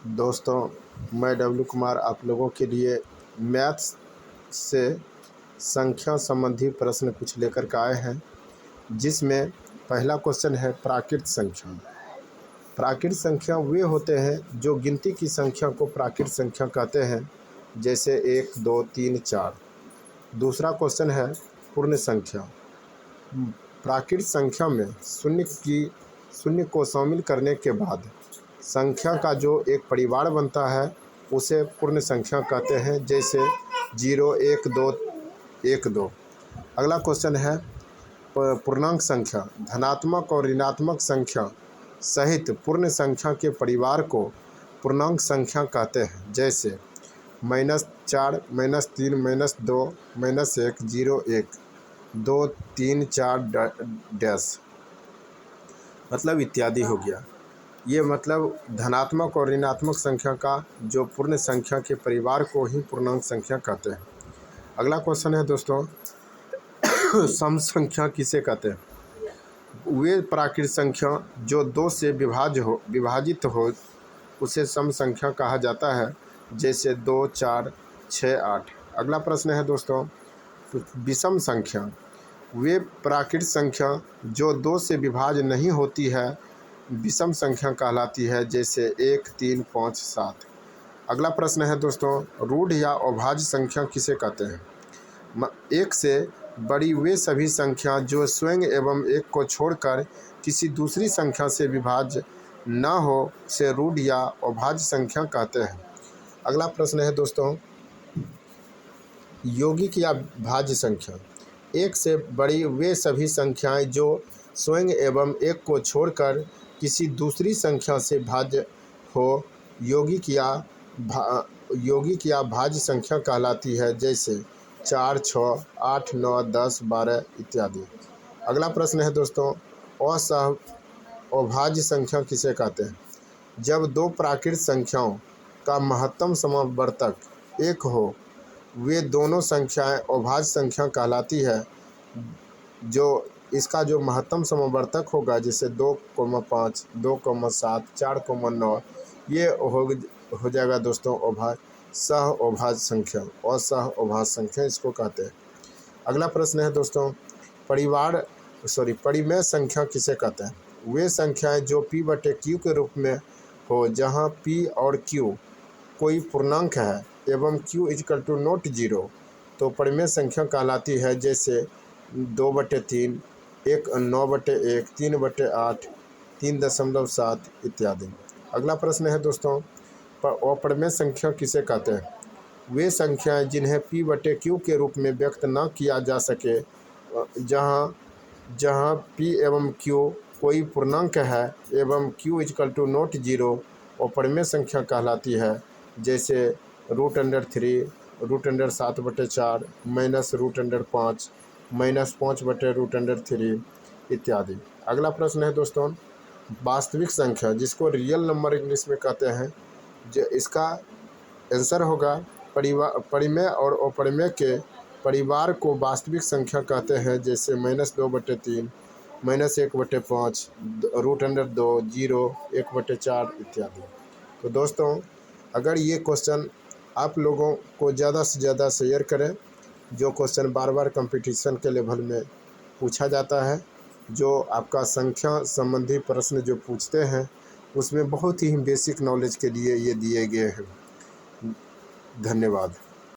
दोस्तों, मैं डब्लू कुमार आप लोगों के लिए मैथ्स से संख्या संबंधी प्रश्न कुछ लेकर के आए हैं, जिसमें पहला क्वेश्चन है प्राकृत संख्या। प्राकृत संख्या वे होते हैं जो गिनती की संख्या को प्राकृत संख्या कहते हैं, जैसे 1, 2, 3, 4। दूसरा क्वेश्चन है पूर्ण संख्या। प्राकृत संख्या में शून्य को शामिल करने के बाद संख्या का जो एक परिवार बनता है उसे पूर्ण संख्या कहते हैं, जैसे 0, 1, 2, 1, 2। अगला क्वेश्चन है पूर्णांक संख्या। धनात्मक और ऋणात्मक संख्या सहित पूर्ण संख्या के परिवार को पूर्णांक संख्या कहते हैं, जैसे -4, -3, -2, -1, 0, 1, 2, 3, 4 डैश, मतलब इत्यादि हो गया। ये मतलब धनात्मक और ऋणात्मक संख्या का जो पूर्ण संख्या के परिवार को ही पूर्णांक संख्या कहते हैं। अगला क्वेश्चन है दोस्तों सम संख्या किसे कहते हैं? वे प्राकृत संख्या जो 2 से विभाजित हो उसे सम संख्या कहा जाता है, जैसे 2, 4, 6, 8। अगला प्रश्न है दोस्तों विषम संख्या। वे प्राकृत संख्या जो 2 से विभाज्य नहीं होती है विषम संख्या कहलाती है, जैसे 1, 3, 5, 7। अगला प्रश्न है दोस्तों रूढ़ या अभाज्य संख्या किसे कहते हैं? 1 से बड़ी वे सभी संख्या जो स्वयं एवं 1 को छोड़कर किसी दूसरी संख्या से विभाज्य न हो से रूढ़ या अभाज्य संख्या कहते हैं। अगला प्रश्न है दोस्तों यौगिक या भाज्य संख्या। 1 से बड़ी वे सभी संख्याएं जो स्वयं एवं 1 को छोड़कर किसी दूसरी संख्या से भाज्य हो यौगिक या भाज्य संख्या कहलाती है, जैसे 4, 6, 8, 9, 10, 12 इत्यादि। अगला प्रश्न है दोस्तों अभाज्य संख्या किसे कहते हैं? जब 2 प्राकृत संख्याओं का महत्तम समवर्तक 1 हो वे दोनों संख्याएं अभाज्य संख्या कहलाती है। जो इसका जो महत्तम समवर्तक होगा, जैसे 2,5, 2,7, 4,9, ये हो जाएगा दोस्तों सह अभाज्य संख्या और सह अभाज्य संख्या इसको कहते हैं। अगला प्रश्न है दोस्तों परिमेय संख्या किसे कहते हैं? वे संख्याएं जो p/q के रूप में हो, जहां p और q कोई पूर्णांक है एवं q = नॉट 0 तो परिमेय संख्या कहलाती है, जैसे 2/3, 9/1, 3/8, 3.7 इत्यादि। अगला प्रश्न है दोस्तों अपरिमेय संख्या किसे कहते हैं? वे संख्याएं जिन्हें p/q के रूप में व्यक्त न किया जा सके, जहां p एवं q कोई पूर्णांक है एवं q = नॉट 0 अपरिमेय संख्या कहलाती है, जैसे √3, √7/4, -√5, -5/√3 इत्यादि। अगला प्रश्न है दोस्तों वास्तविक संख्या, जिसको रियल नंबर इंग्लिश में कहते हैं। जो इसका आंसर होगा परिमेय और अपरिमेय के परिवार को वास्तविक संख्या कहते हैं, जैसे -2/3, -1/5, √2, 0, 1/4 इत्यादि। तो दोस्तों अगर ये क्वेश्चन आप लोगों को ज़्यादा से ज़्यादा शेयर करें, जो क्वेश्चन बार बार कंपटीशन के लेवल में पूछा जाता है, जो आपका संख्या संबंधी प्रश्न जो पूछते हैं उसमें बहुत ही बेसिक नॉलेज के लिए ये दिए गए हैं। धन्यवाद।